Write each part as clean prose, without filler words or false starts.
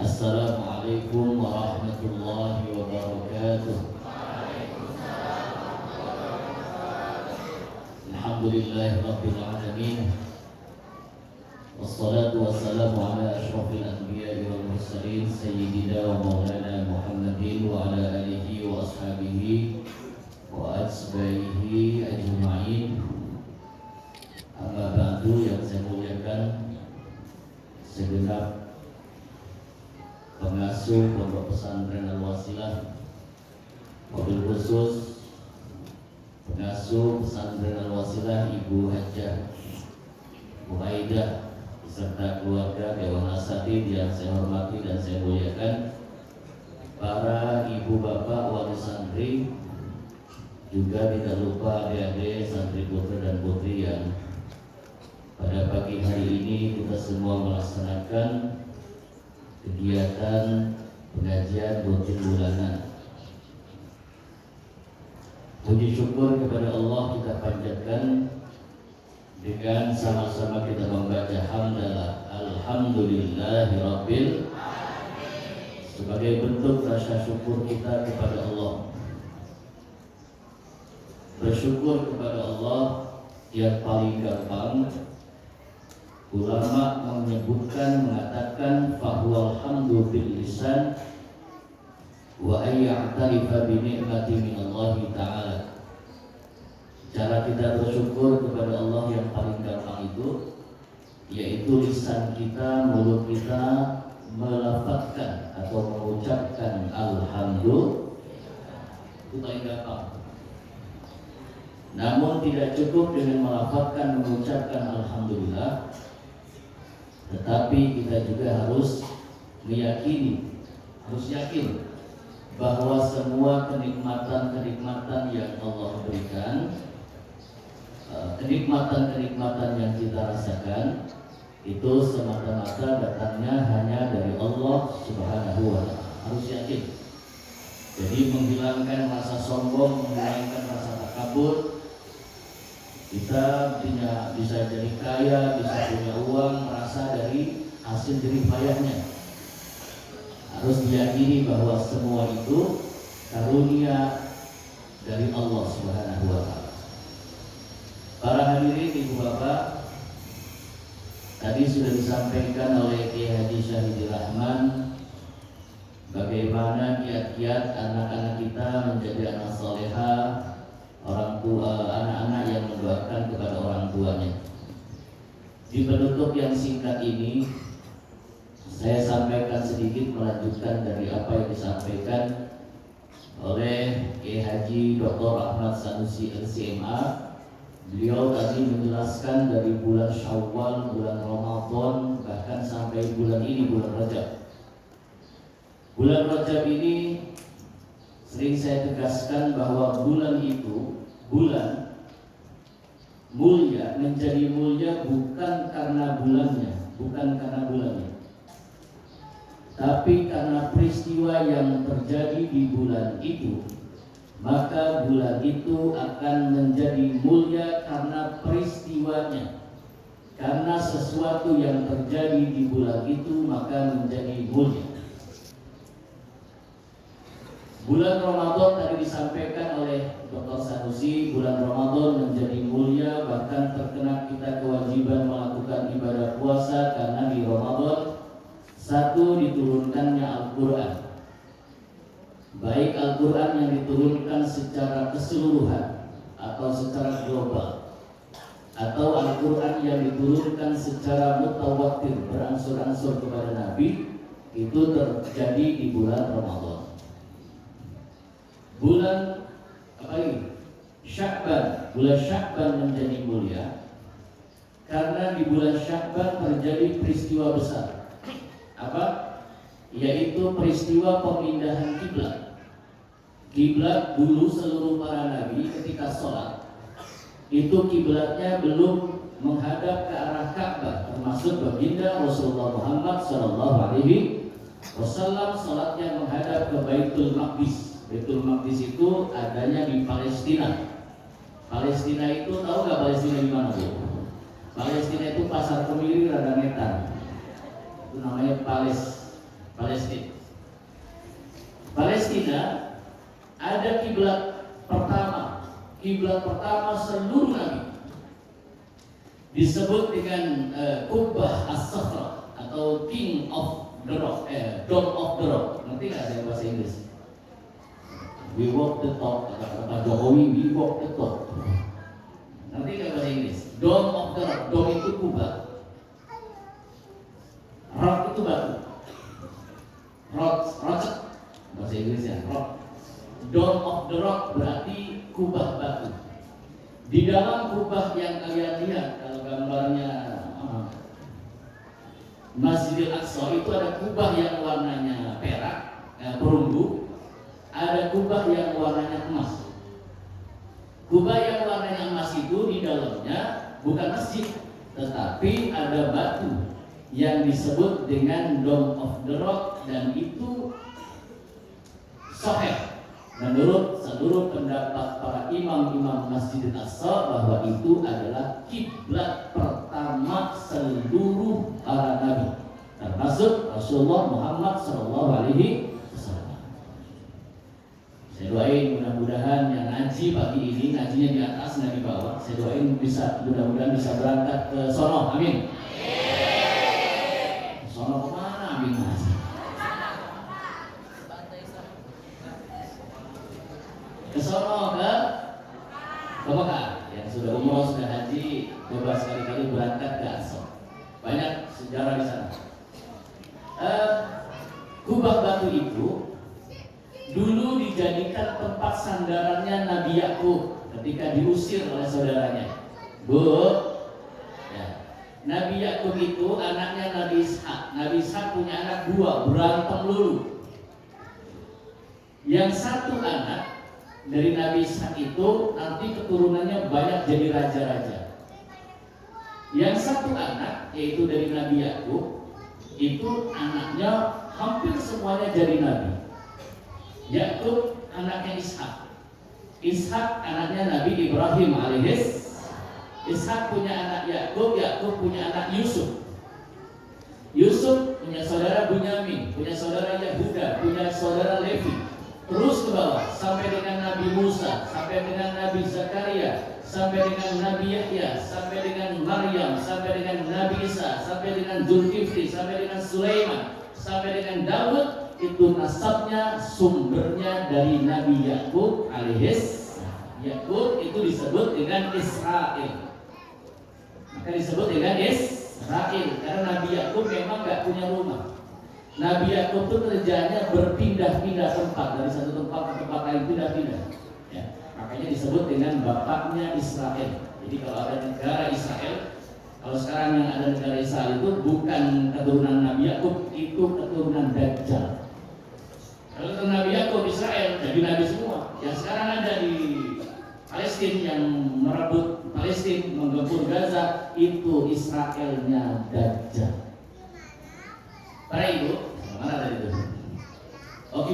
Assalamualaikum warahmatullahi wabarakatuh. Alhamdulillahirabbil alamin. Wassalatu wassalamu ala asyrafil anbiya'i wal mursalin sayyidina wa maulana Muhammadin wa ala alihi wa ashabihi wa asbahihi ajma'in. Amma ba'du, yang saya muliakan segenap pengasuh Pondok Pesantren Al-Wasilah, wabil khusus pengasuh Pesantren Al-Wasilah Ibu Hajah Muhaidah beserta keluarga Dewan Asatidz yang saya hormati dan saya muliakan, para ibu bapak wali santri, juga tidak lupa adik-adik santri putra dan putri yang pada pagi hari ini kita semua melaksanakan kegiatan pengajian rutin bulanan. Puji syukur kepada Allah kita panjatkan dengan sama-sama kita membaca hamdalah alhamdulillahirabbil alamin sebagai bentuk rasa syukur kita kepada Allah. Bersyukur kepada Allah yang paling gampang. Ulama mengatakan fahuwal hamdu bil lisan wa ayya'tarifa bi ni'mati minallahi ta'ala. Cara kita bersyukur kepada Allah yang paling gampang itu yaitu lisan kita, mulut kita melafazkan atau mengucapkan alhamdulillah. Itu paling gampang. Namun tidak cukup dengan melafazkan mengucapkan alhamdulillah, tetapi kita juga harus meyakini, harus yakin bahwa semua kenikmatan-kenikmatan yang Allah berikan, kenikmatan-kenikmatan yang kita rasakan itu semata-mata datangnya hanya dari Allah Subhanahu wa Ta'ala. Harus yakin. Jadi menghilangkan rasa sombong, menghilangkan rasa takabur. Kita bisa jadi kaya, bisa punya uang, merasa dari hasil jerih payahnya. Harus diyakini bahwa semua itu karunia dari Allah Subhanahu wa Ta'ala. Para hadirin ibu bapak, tadi sudah disampaikan oleh Kiai Haji Syahidil Rahman bagaimana kiat-kiat anak-anak kita menjadi anak salehah, orang tua, anak-anak yang mendoakan kepada orang tuanya. Di penutup yang singkat ini, saya sampaikan sedikit melanjutkan dari apa yang disampaikan oleh Kiai Haji Dr. Ahmad Sanusi LCMA. Beliau tadi menjelaskan dari bulan Syawal, bulan Ramadan, bahkan sampai bulan ini, bulan Rajab. Bulan Rajab ini sering saya tegaskan bahwa bulan itu bulan mulia, menjadi mulia bukan karena bulannya, tapi karena peristiwa yang terjadi di bulan itu. Maka bulan itu akan menjadi mulia karena peristiwanya. Karena sesuatu yang terjadi di bulan itu maka menjadi mulia. Bulan Ramadan tadi disampaikan oleh Dr. Sanusi, bulan Ramadan menjadi mulia, bahkan terkena kita kewajiban melakukan ibadah puasa karena di Ramadan satu diturunkannya Al-Quran. Baik Al-Quran yang diturunkan secara keseluruhan atau secara global, atau Al-Quran yang diturunkan secara mutawatir beransur-ansur kepada Nabi, itu terjadi di bulan Ramadan. Bulan apa ini? Sya'ban. Bulan Sya'ban menjadi mulia karena di bulan Sya'ban terjadi peristiwa besar. Apa? Yaitu peristiwa pemindahan kiblat. Kiblat dulu seluruh para nabi ketika sholat itu kiblatnya belum menghadap ke arah Ka'bah, termasuk baginda Rasulullah Muhammad SAW sholatnya menghadap ke Baitul Maqdis. Baitul Maqdis itu adanya di Palestina. Palestina itu tahu nggak Palestina di mana Bu? Palestina itu pasar Kemiri Radanetan. Itu namanya Palestina. Palestina ada kiblat pertama seluruh nabi. Disebut dengan Kubbah As-Safra atau King of the Rock, Dome of the Rock. Nanti nggak ada bahasa Inggris. We walk the talk, kata Pak Jokowi, we walk the talk. Nanti nggak bahasa Inggris. Dome of the Rock, Dome itu kubah, Rock itu batu, rock, bahasa Inggrisnya Rock. Dome of the Rock berarti kubah batu. Di dalam kubah yang kalian lihat, kalau gambarnya Masjidil Aqsa itu ada kubah yang warnanya perak, perunggu, ada kubah yang warnanya emas. Kubah yang warnanya emas itu di dalamnya bukan masjid, tetapi ada batu yang disebut dengan Dome of the Rock, dan itu sahih menurut seluruh pendapat para imam-imam Masjidil Aqsa bahwa itu adalah kiblat pertama seluruh para nabi, termasuk Rasulullah Muhammad SAW. Saya doain mudah-mudahan yang ngaji pagi ini, ngajinya di atas, nggak di bawah. Saya doain mudah-mudahan bisa berangkat ke sono, amin. Sono kemana, amin. Ke sono ke Mekah. Yang sudah umroh, sudah haji, coba sekali-kali berangkat ke Aqsa. Banyak sejarah di sana. Kubah batu itu dulu dijadikan tempat sandarannya Nabi Yakub ketika diusir oleh saudaranya. Nabi Yakub itu anaknya Nabi Ishak. Nabi Ishak punya anak dua, berantem lulu. Yang satu anak dari Nabi Ishak itu nanti keturunannya banyak jadi raja-raja. Yang satu anak, yaitu dari Nabi Yakub, itu anaknya hampir semuanya jadi nabi. Yakub anaknya Ishak, Ishak anaknya Nabi Ibrahim alaihis. Ishak punya anak Yakub, Yakub punya anak Yusuf. Yusuf punya saudara Bunyamin, punya saudara Yahuda, punya saudara Levi. Terus ke bawah sampai dengan Nabi Musa, sampai dengan Nabi Zakaria, sampai dengan Nabi Yahya, sampai dengan Maryam, sampai dengan Nabi Isa, sampai dengan Zulkifli, sampai dengan Sulaiman, sampai dengan Daud. Itu nasabnya, sumbernya dari Nabi Yakub alaihis. Yakub itu disebut dengan Israel. Maka disebut dengan Israel karena Nabi Yakub memang gak punya rumah. Nabi Yakub itu kerjanya berpindah-pindah tempat, dari satu tempat ke tempat lain, pindah-pindah. Ya, makanya disebut dengan bapaknya Israel. Jadi kalau ada negara Israel, kalau sekarang yang ada negara Israel itu bukan keturunan Nabi Yakub, itu keturunan Dajjal. Kalau Nabi Yakub Israel, jadi nabi semua. Yang sekarang ada di Palestina yang merebut Palestina, menggempur Gaza, itu Israelnya Dajjal. Para ibu, mana tadi itu? Oh,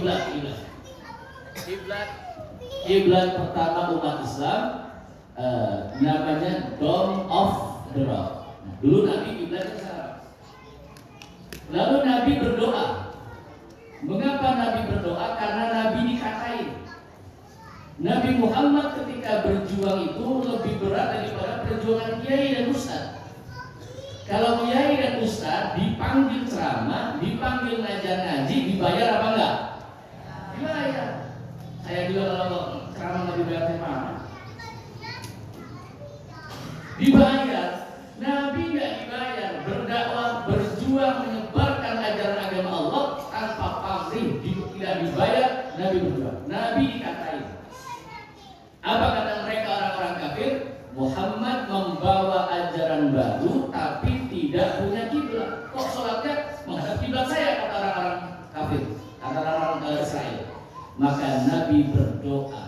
kiblat pertama umat Islam namanya Dome of the Rock. Nah, dulu Nabi kiblatnya sana. Lalu Nabi berdoa. Mengapa Nabi berdoa? Karena Nabi dikatain. Nabi Muhammad ketika berjuang itu lebih berat daripada perjuangan kiai dan ustaz. Kalau kiai dan ustaz dipanggil ceramah, dipanggil ngajar ngaji, dibayar apa enggak? Dibayar. Saya juga kalau ceramah nggak dibayar saya mana? Dibayar. Nabi nggak dibayar, berdakwah, berjuang, menyebarkan ajaran agama Allah tanpa pamrih, tidak dibayar. Nabi berjuang. Nabi dikatain. Apa kata mereka orang-orang kafir? Muhammad membawa ajaran baru tapi tidak punya kiblat. Kok sholatnya menghadap kiblat saya, kata orang-orang kafir, kata orang-orang Israel. Maka Nabi berdoa.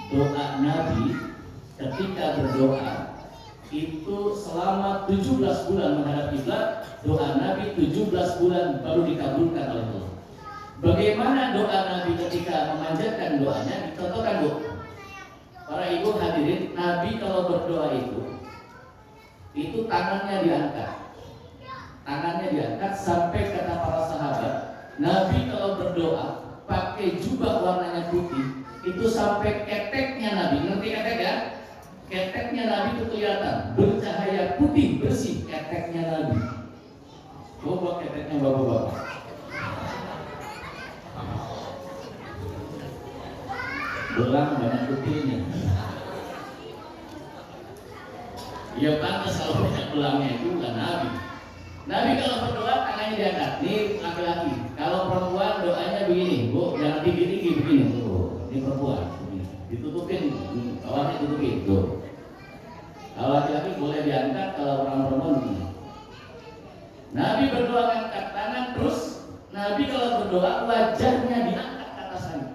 Doa Nabi ketika berdoa itu selama 17 bulan menghadap kiblat. Doa Nabi 17 bulan baru dikabulkan oleh Allah. Bagaimana doa Nabi ketika memanjatkan doanya? Dicontohkan, Bu. Para ibu hadirin, Nabi kalau berdoa itu tangannya diangkat sampai kata para sahabat, Nabi kalau berdoa pakai jubah warnanya putih, itu sampai keteknya Nabi, ngerti ketek ya? Keteknya Nabi itu kelihatan bercahaya putih bersih keteknya Nabi. Coba keteknya bapak-bapak. Belang banyak putihnya. Ya pantas kalau banyak belangnya itu bukan Nabi. Nabi kalau berdoa tangannya diangkat. Ini laki-laki. Kalau perempuan doanya begini, Bu, jangan tinggi-tinggi begini tuh. Ini perempuan begini. Ditutupin, bawahnya tutupin tuh. Kalau laki-laki boleh diangkat, kalau orang perempuan begini. Nabi berdoa angkat tangan terus. Nabi kalau berdoa wajahnya diangkat ke atas lagi.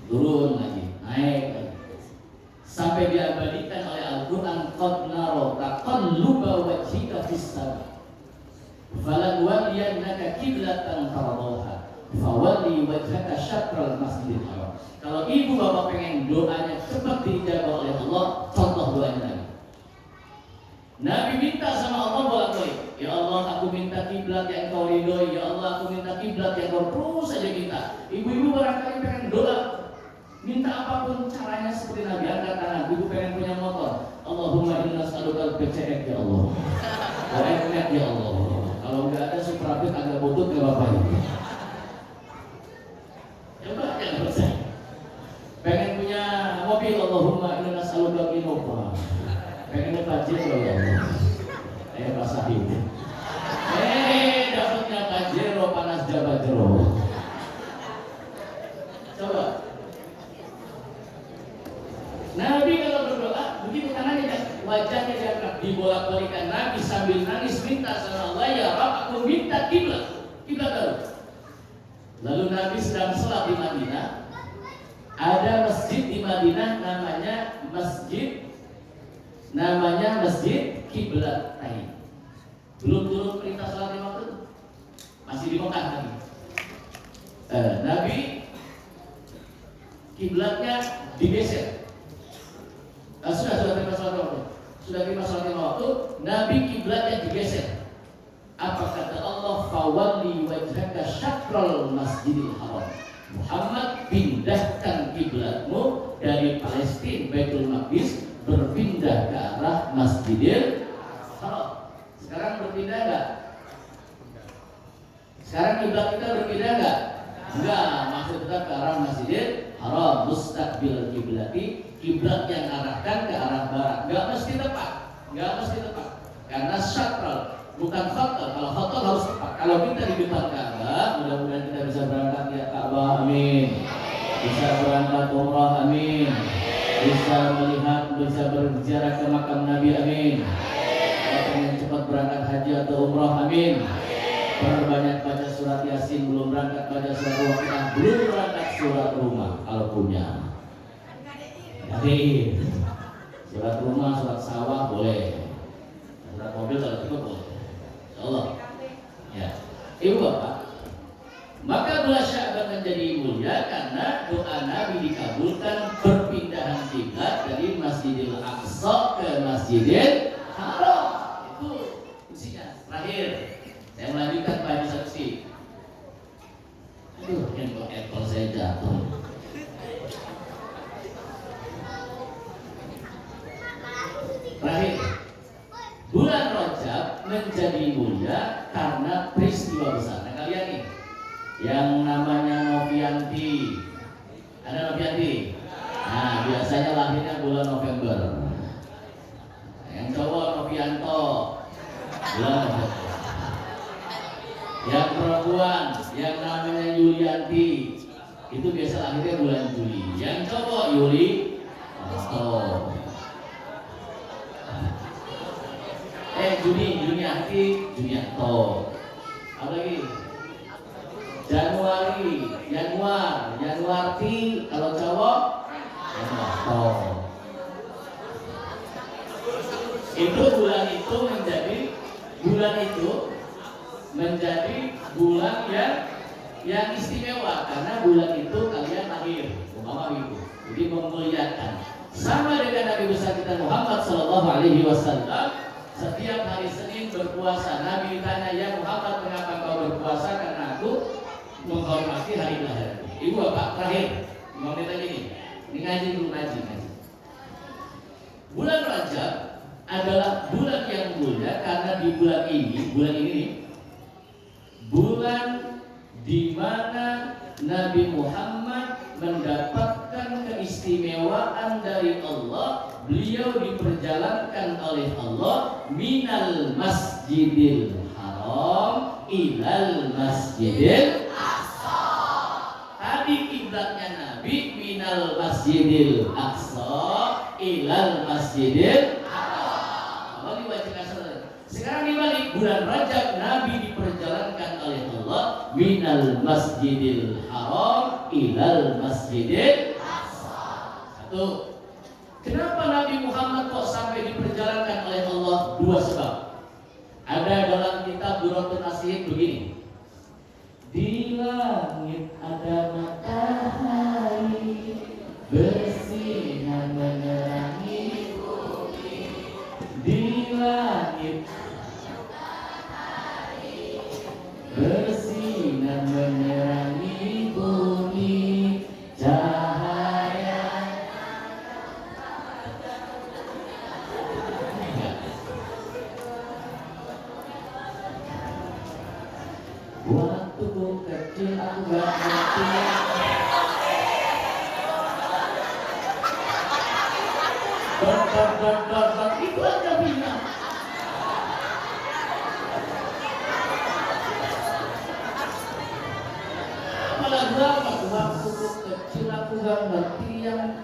Turun lagi, naik lagi. Sampai diabadikan oleh Al-Quran, qad nara taqalluba wajhika fis sama falan waliyannaka qiblatan tardaha fawalli wajhaka syatral masjidil haram. Kalau ibu bapak pengen doanya cepat dijawab oleh Allah, contoh doanya Nabi. Nabi minta sama Allah bolak-balik, ya Allah aku minta kiblat yang kau ridhoi, ya Allah aku minta kiblat yang kau terus saja minta. Ibu-ibu barangkali pengen doa minta apapun caranya seperti Nabi, angkat tangan. Ibu pengen punya motor, Allahumma inna nas'alukal PCX ya Allah, OMX ya Allah. Kalau nggak ada Suprapit agak butut nggak apa-apa ibu. Coba jangan percaya. Pengen punya mobil, Allahumma inna nas'alukal Innova. Pengen Pajero ya Allah. Pak Sahib. Dapatnya Pajero panas Jabajero. Coba. Nabi kalau berdoa begitu tangannya wajahnya diangkat, dibolak-balikan. Nabi sambil nangis minta sama Allah, ya Rabb aku minta kiblat baru. Lalu Nabi sedang sholat di Madinah. Ada masjid di Madinah namanya masjid Kiblatain. Belum turun perintah sholat lima waktu, masih di Mekah lagi. Nabi kiblatnya digeser. Sudah terima sholat lima waktu, Nabi kiblatnya digeser. Apa kata Allah? Fawalli wajhaka syatral masjidil haram. Muhammad, pindahkan kiblatmu dari Palestina Baitul Maqdis berpindah ke arah Masjidil Haram. Sekarang berpindah enggak? Sekarang kiblat kita berpindah enggak? Enggak, masih tetap ke arah Masjidil Haram. Mustaqbil kiblati, kiblat yang arahkan ke arah barat. Enggak mesti tepat. Karena syatral, bukan khotel. Kalau khotel harus tepat. Kalau kita di depan Ka'bah, mudah-mudahan kita bisa berangkat ya Ka'bah, amin. Bisa berangkat umrah, amin. Bisa melihat, bisa berziarah ke makam Nabi, amin. Kalau pengen cepat berangkat haji atau umrah, amin. Perbanyak baca surat Yasin, belum berangkat baca surat Waqiah, belum berangkat surat rumah kalau punya. Jadi surat rumah, surat sawah boleh. Surat mobil kalau cukup boleh. Insyaallah. Ya. Ibu bapak, maka bulan Sya'ban menjadi mulia karena doa Nabi dikabulkan perpindahan kiblat dari Masjidil Aqsa ke Masjidil Haram. Itu fungsinya. Terakhir, saya melanjutkan pada saksi. Aduh, handphone saya jatuh. Terakhir, bulan Rajab menjadi mulia karena peristiwa besar. Nah kalian nih, yang namanya Novianti, ada Novianti? Nah biasanya lahirnya bulan November. Yang cowok Novianto, bulan November. Yang perempuan, yang namanya Yulianti, itu biasa lahirnya bulan Juli. Yang cowok Yuli, Junianto. Apa lagi? Januarti kalau cowok Januarto. Itu bulan itu menjadi bulan yang istimewa karena bulan itu kalian lahir, umpama itu. Jadi memuliakan. Sama dengan Nabi besar kita Muhammad sallallahu alaihi wasallam. Setiap hari Senin berpuasa, Nabi ditanya, ya Muhammad, mengapa kau Ibu bapak terakhir 5 menit lagi nih. Ini ngaji dulu, ngaji. Bulan Rajab adalah bulan yang mulia karena di bulan ini nih, bulan di mana Nabi Muhammad mendapatkan keistimewaan dari Allah. Beliau diperjalankan oleh Allah minal masjidil haram ilal masjidil aqsa. Tadi kiblatnya Nabi minal masjidil aqsa ilal masjidil haram. Apa dibacakan saudara? Sekarang dibalik, bulan Rajab Nabi diperjalankan oleh Allah minal masjidil haram ilal masjidil aqsa. Satu. Kenapa Nabi Muhammad kok sampai diperjalankan oleh Allah? 2 sebab. Ada dalam kitab Durratun Nasihin begini. Di langit ada matahari bersinar menerangi bumi. Di langit bersinar menerangi bumi. Cahaya waktu kecil aku gak ngerti. Itu aja bilang. Malah berapa waktu kecil aku gak ngerti yang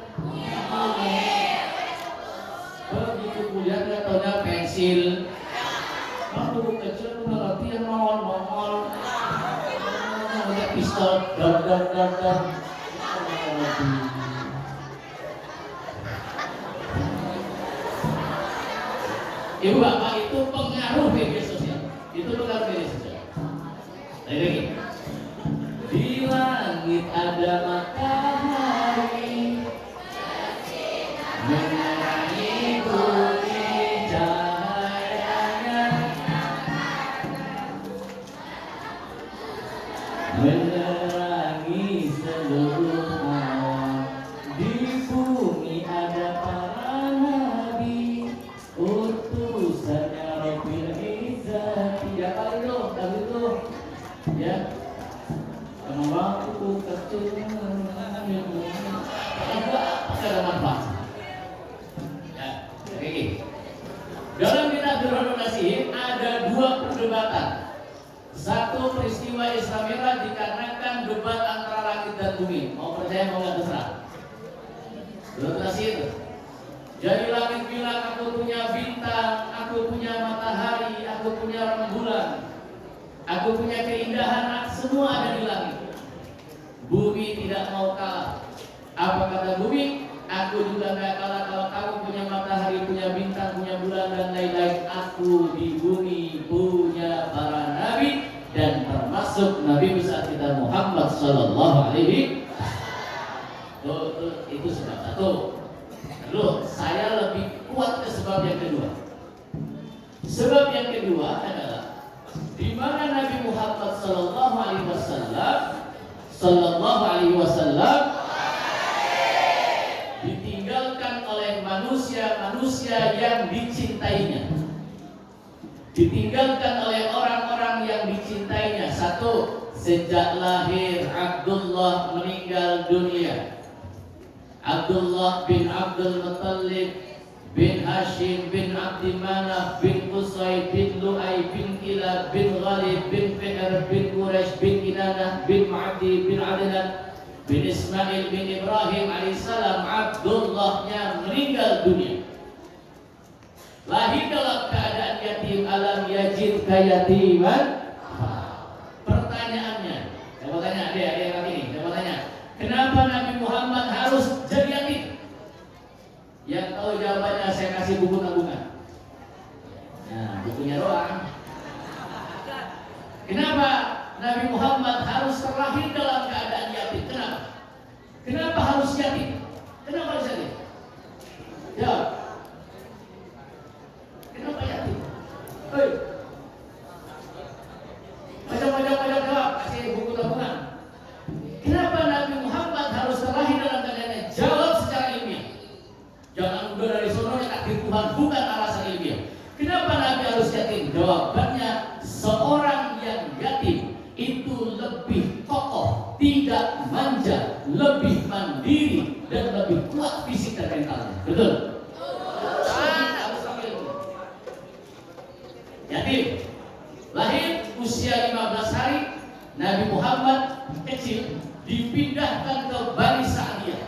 begitu kuliah gak taunya pensil. Waktu kecil aku gak ngerti yang nongol. Ada pistol, dar. Ibu bapak itu pengaruh media sosial. Itu pengaruh media sosial. Lagi. Di langit ada matahari menerangi bumi, cahayanya menerangi seluruh alam. Di bumi ada para nabi, utusannya Rabbil Izzati. Ya kali itu ya. Waktu kecil ada manfaat. Ya, oke. Dalam kitab Durratun Nasihin ada 2 perdebatan. Satu, peristiwa Isra Mi'raj dikarenakan debat antara langit dan bumi. Mau percaya mau nggak terserah. Durratun Nasihin. Jadi langit bilang aku punya bintang, aku punya matahari, aku punya rembulan, aku punya keindahan, semua ada di langit. Bumi tidak mau kalah. Apa kata bumi? Aku juga gak kalah kalau kamu punya matahari, punya bintang, punya bulan dan lain-lain. Aku di bumi punya para nabi dan termasuk Nabi besar kita Muhammad Sallallahu Alaihi Wasallam. Itu sebab satu. Lalu saya lebih kuat ke sebab yang kedua. Sebab yang kedua adalah di mana Nabi Muhammad Sallallahu Alaihi Wasallam ditinggalkan oleh manusia-manusia yang dicintainya, ditinggalkan oleh orang-orang yang dicintainya. Satu, sejak lahir Abdullah meninggal dunia. Abdullah bin Abdul Muttalib bin Hashim bin Abdi Manaf bin Qusay bin Lu'ay bin Kilab bin Ghalib bin Fi'r bin Quraisy bin Kinanah bin Ma'adi bin Adnan bin Ismail bin Ibrahim alaihissalam. Abdullahnya meninggal dunia. Lahir dalam keadaan yatim. Alam yajid kayatiman. Pertanyaannya, saya mau tanya adik-adik kami ini, saya mau tanya, kenapa Nabi Muhammad harus jadi yatim? Yang tahu jawabannya saya kasih buku tabungan. Nah, bukunya doang. Kenapa Nabi Muhammad harus terlahir dalam keadaan yatim? Kenapa? Kenapa harus yatim? Kenapa harus yatim? Jawab. Kenapa yatim? Hei. Macam jawab, kasih buku tabungan. Kenapa Nabi Seorang yang yatim itu lebih kokoh, tidak manja, lebih mandiri, dan lebih kuat fisik dan mentalnya. Betul? Yatim lahir usia 15 hari, Nabi Muhammad kecil dipindahkan ke Bani Sa'diyah,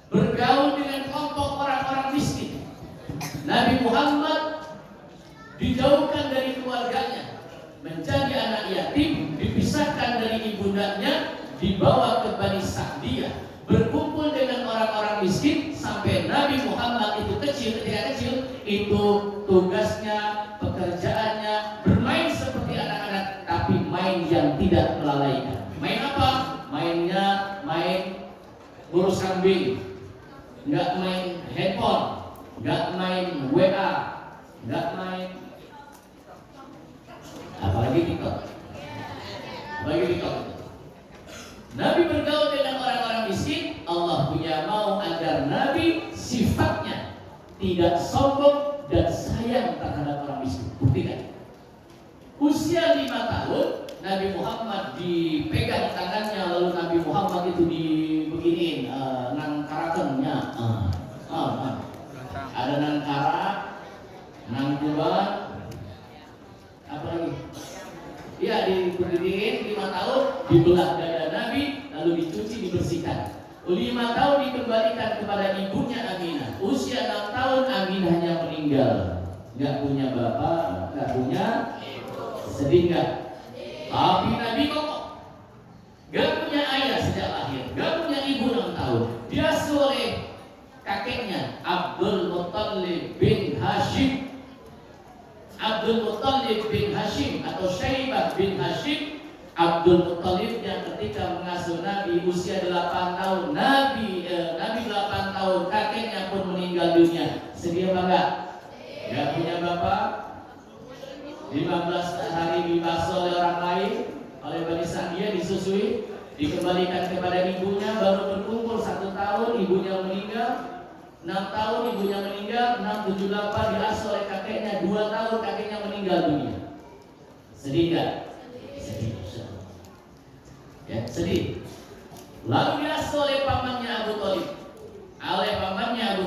bergaul dengan kelompok orang-orang miskin. Nabi Muhammad dijauhkan dari keluarganya, menjadi anak yatim, dipisahkan dari ibundanya, dibawa ke Bani Sa'diyah, berkumpul dengan orang-orang miskin sampai Nabi Muhammad itu ketika kecil itu tugasnya, pekerjaannya bermain seperti anak-anak, tapi main yang tidak melalaikan. Main apa? Mainnya main ngurus kambing, nggak main handphone, nggak main WA, nggak main apalagi TikTok. Nabi bergaul dengan orang-orang miskin. Allah punya mau agar Nabi sifatnya tidak sombong dan sayang terhadap orang miskin. Buktikan. Usia 5 tahun Nabi Muhammad dipegang tangannya, lalu Nabi Muhammad itu dibeginiin nangkarakennya. Ada nangkara, nangkuban, apa lagi? Ya, dibeginiin 5 tahun, dibelah dada Nabi, lalu dicuci, dibersihkan. 5 tahun dikembalikan kepada ibunya Aminah. Usia 6 tahun Aminahnya meninggal. Gak punya bapak, gak punya sedih gak? Tapi Nabi kokoh. Gak punya ayah sejak lahir, gak punya ibu 6 tahun. Diasuh oleh kakeknya Abdul Muttalib bin Hashim. Abdul Muttalib bin Hashim atau Syaibah bin Hashim. Abdul Muttalib yang ketika mengasuh Nabi usia 8 tahun, Nabi 8 tahun, kakeknya pun meninggal dunia. Sedih apa enggak? Gak punya bapak, 15 hari dibasuh oleh orang lain, oleh Bani Sa'diyah, disusui, dikembalikan kepada ibunya, baru berkumpul 1 tahun, ibunya meninggal. 6 tahun ibunya meninggal, 6, 7, 8 diasuh oleh kakeknya, 2 tahun kakeknya meninggal dunia. Sedih enggak? Sedih. Ya, sedih. Lalu diasuh oleh pamannya Abu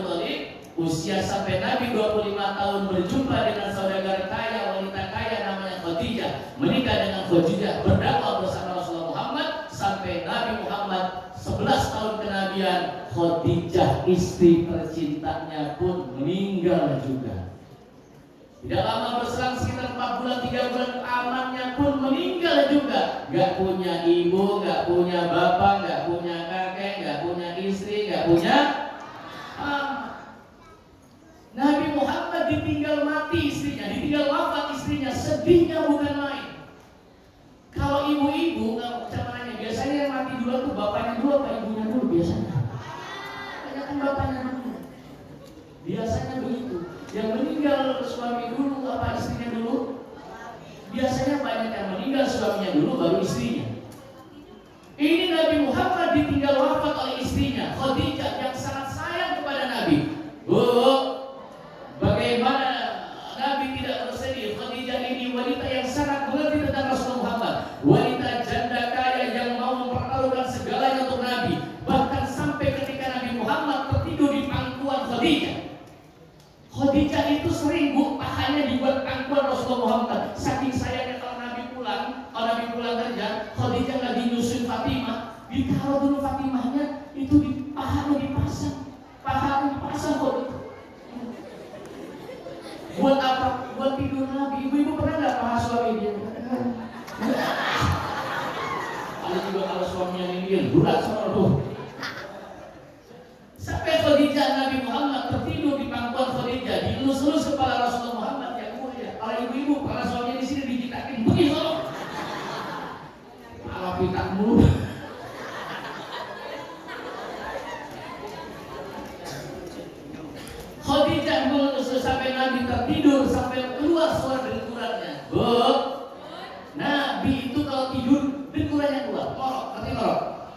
Thalib. Usia sampai Nabi 25 tahun berjumpa dengan saudagar kaya, wanita kaya namanya Khadijah, menikah dengan Khadijah, berdakwah bersama Rasulullah Muhammad sampai Nabi Muhammad 11 tahun kenabian. Khadijah istri tercintanya pun meninggal juga. Tidak lama berselang sekitar 4 bulan, 3 bulan, pamannya pun meninggal juga. Gak punya ibu, gak punya bapak, gak punya kakek, gak punya istri, gak punya Nabi Muhammad ditinggal mati istrinya, ditinggal wafat istrinya, sedihnya bukan main. Kalau ibu-ibu nggak caranya, biasanya yang mati dulu tuh bapaknya dulu apa ibunya dulu biasanya. Banyak kan bapaknya dulu. Biasanya begitu. Yang meninggal suami dulu apa istrinya dulu? Biasanya banyak yang meninggal suaminya dulu baru istrinya. Ini Nabi Muhammad ditinggal wafat oleh istrinya Khadijah yang sangat sayang kepada Nabi. Bagaimana Nabi tidak bersedih? Khadijah ini wanita yang sangat mengerti tentang Rasulullah Muhammad, wanita janda kaya yang mau mempertaruhkan segalanya untuk Nabi. Bahkan sampai ketika Nabi Muhammad tertidur di pangkuan Khadijah. Khadijah itu sering pahanya dibuat pangkuan Rasulullah Muhammad. Saking sayangnya kalau Nabi pulang kerja, Khadijah nggak dinyusun Fatimah, ditaruh dulu Fatimahnya itu di pahanya dipasang kok. Buat apa? Buat tidur Nabi. Ibu-ibu pernah nggak paha suami dia? Ada juga kalau suaminya ini berat sama lu. Sampai Khadijah Nabi Muhammad tertidur di pangkuan Khadijah, dielus-elus kepala Rasulullah Muhammad yang mulia. Kalau ibu-ibu, para suaminya di sini dijitakin, begitu loh. Malah pitak mulu. Khadijah mengelus sampai Nabi tertidur, sampai keluar suara dengkurannya. Nabi itu kalau tidur dengkurannya keluar, ngorok, ngerti ngorok.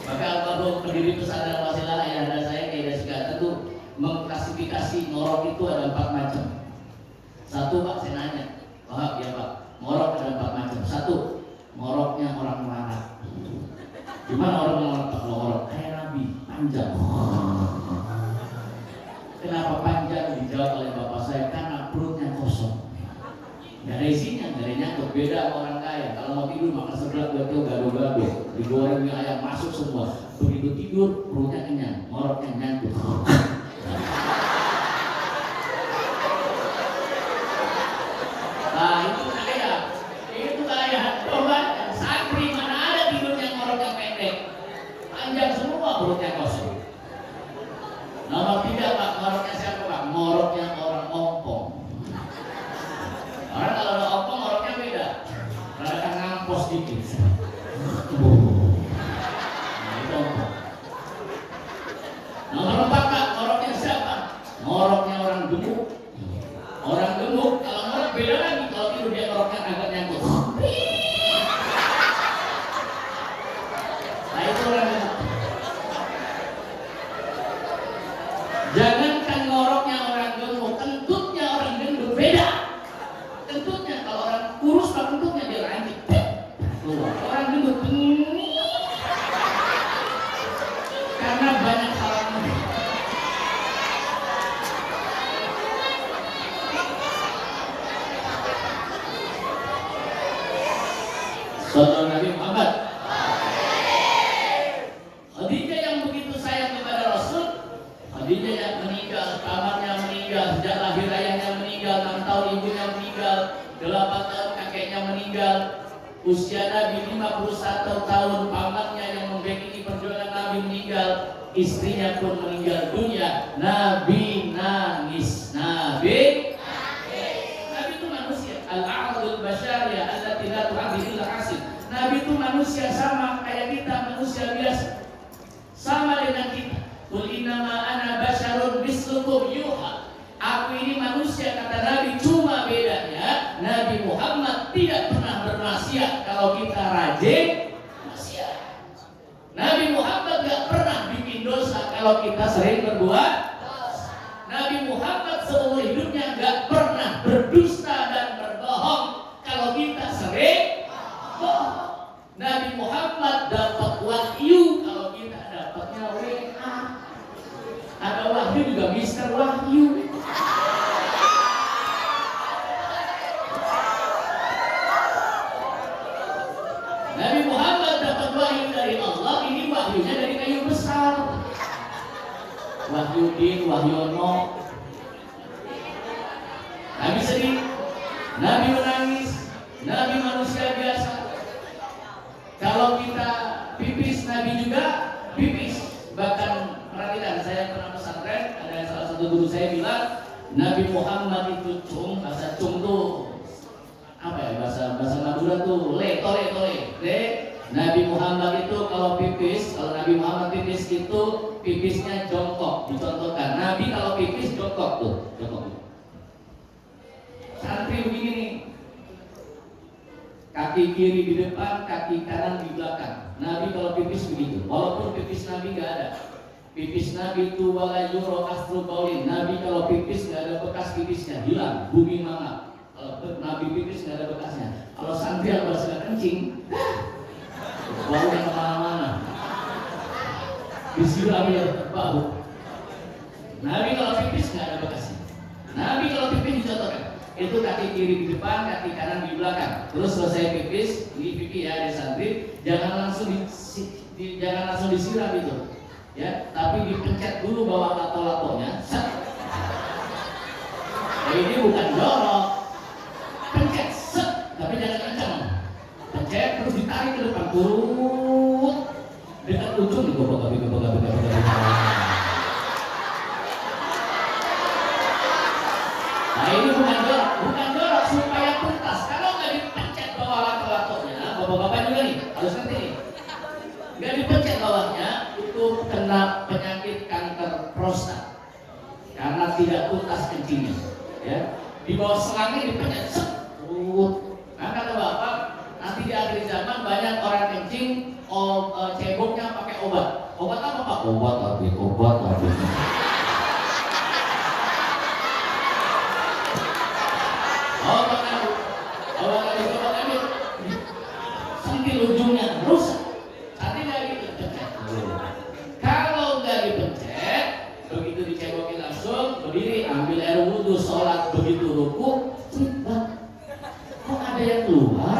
Maka almarhum pendiri pesantren Wasilah ayahanda saya Kiai Dasgata itu mengklasifikasi ngorok itu ada 4 macam. beda sama orang kaya. Kalau mau tidur makan seblak betul gado-gado, digoreng mie ayam masuk semua. Begitu tidur perutnya kenyang, ngoroknya nyangkut. Nah itu kaya. Coba santri mana ada tidurnya ngoroknya pendek, panjang semua perutnya kosong. Nomor 3 Pak, ngoroknya siapa Pak? Ngoroknya orang ompong. Orang kalau ada ompong ngoroknya beda, rada ngampos dikit. Nah itu ompong. Nomor 4 Pak, ngoroknya siapa? Ngoroknya orang gemuk. Orang gemuk kalau ngorok beda lagi, kalau tidur dia ngoroknya agak nyangkut. Nah itu orang gemuk. Jangankan ngoroknya orang gemuk, kentutnya orang gendut beda. Kentutnya kalau orang kurus pak kentutnya dia lanjut. Orang gendut karena banyak halangan. Sallallahu Nabi Muhammad. Khadijah yang begitu sayang kepada Rasul, Khadijah yang meninggal, pamannya meninggal, sejak lahir ayahnya meninggal, 6 tahun ibunya meninggal, 8 tahun kakeknya meninggal, usia Nabi 51 tahun, pamannya yang membekini perjuangan Nabi meninggal, istrinya pun meninggal dunia. Nabi nangis. Nabi itu manusia. Al-a'adul basyariyah allati la tu'adil al-asib. Nabi itu manusia sama kayak kita, manusia biasa. Sama dengan kita. Qul innama ana basyarun mislukum yuha. Aku ini manusia kata Nabi, cuma bedanya Nabi Muhammad tidak pernah bermaksiat. Kalau kita rajin maksiat. Nabi Muhammad gak pernah bikin dosa kalau kita sering berbuat dosa. Nabi Muhammad seumur hidupnya gak pernah berdusta dan berbohong kalau kita sering bohong. Nabi Muhammad dapat wahyu kalau kita dapatnya WA. Ada wahyu juga Mister Wahyu. Nabi Muhammad dapat wahyu dari Allah, ini wahyunya dari kayu besar. Wahyudin, Wahyono. Nabi sedih, Nabi menangis, Nabi manusia biasa. Kalau kita pipis, Nabi juga pipis. Bahkan perhatikan, saya pernah pesantren, ada salah satu guru saya bilang, Nabi Muhammad itu cung, bahasa cung tuh apa ya, bahasa Madura tuh tole. Nabi Muhammad itu kalau Nabi Muhammad pipis itu pipisnya jongkok, dicontohkan. Nabi kalau pipis jongkok tuh, jongkok. Santri begini nih, kaki kiri di depan, kaki kanan di belakang. Nabi kalau pipis begitu, walaupun pipis Nabi nggak ada. Pipis Nabi itu wala yuro asru baulin. Nabi kalau pipis nggak ada bekas pipisnya, hilang, bumi mangap. Kalau Nabi pipis nggak ada bekasnya. Kalau santri yang sudah kencing, baunya kemana-mana. Disiram ya bau. Nabi kalau pipis nggak ada bekasnya. Nabi kalau pipis dicontohkan. Itu kaki kiri di depan, kaki kanan di belakang. Terus selesai pipis, ini pipi ya di santri, jangan langsung disiram itu, ya. Tapi dipencet dulu bawah lato-latonya. Ini bukan jorok, pencet set, tapi jangan kencang. Pencet terus ditarik ke depan, turut dekat ujung digobok. Nah ini bukan jorok supaya tuntas. Kalau nggak dipencet bawah lato-latonya, bapak-bapak juga nih harus ngerti nih. Nggak dipencet bawahnya, itu kena penyakit kanker prostat karena tidak tuntas kencingnya. Ya, di bawah selangnya dipencet set. Nah kata bapak, nanti di akhir zaman banyak orang kencing, ceboknya pakai obat. Obat apa pak? Obat habis. Obat habis. Sampai ujungnya rusak. Nanti nggak gitu pencet. Kalau nggak dipencet, begitu dicebokin langsung berdiri, ambil air wudhu, sholat, begitu ruku, kok ada yang keluar?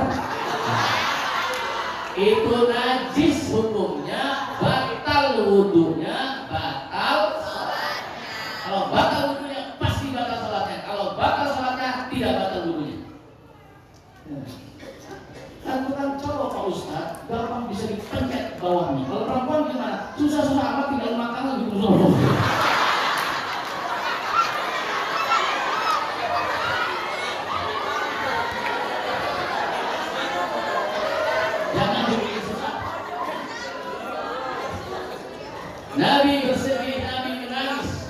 tidak batal wudunya. Kan tukang cowok Pak Ustaz, gampang bisa dipencet bawahnya. Kalau perempuan gimana? Susah-susah amat tinggal makan lagi. Jangan dibikin susah. Nabi bersedih, Nabi menangis.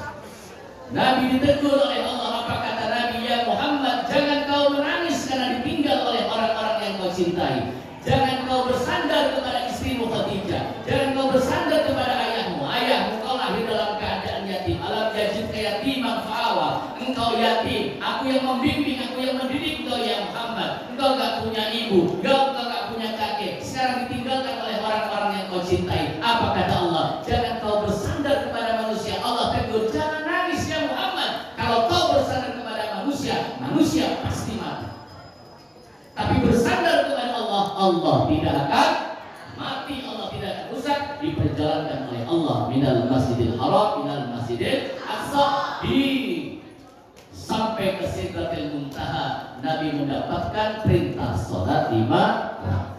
Nabi ditegur oleh Allah. Apa kata Nabi? Ya Muhammad, jangan kau menangis karena ditinggal oleh orang-orang yang kau cintai. Jangan kau bersandar kepada istrimu Khadijah. Jangan kau bersandar kepada ayahmu. Ayahmu kau lahir dalam keadaan yatim. Alam yajidka yatiman fa'awa. Engkau yatim. Aku yang membimbing, aku yang mendidik engkau ya Muhammad. Engkau gak punya ibu, engkau gak punya kakek. Sekarang ditinggalkan oleh orang-orang yang kau cintai. Apa kata Allah? Jangan kau bersandar kepada manusia. Allah tegur, jangan nangis ya Muhammad. Kalau kau bersandar kepada manusia, manusia pasti mati. Tapi bersandar kepada Allah, Allah tidak akan mati, Allah tidak akan rusak. Diperjalankan oleh Allah minal masjidil haram, minal masjidil aqsa, sampai ke Sidratil Muntaha. Nabi mendapatkan perintah sholat 5 rakaat.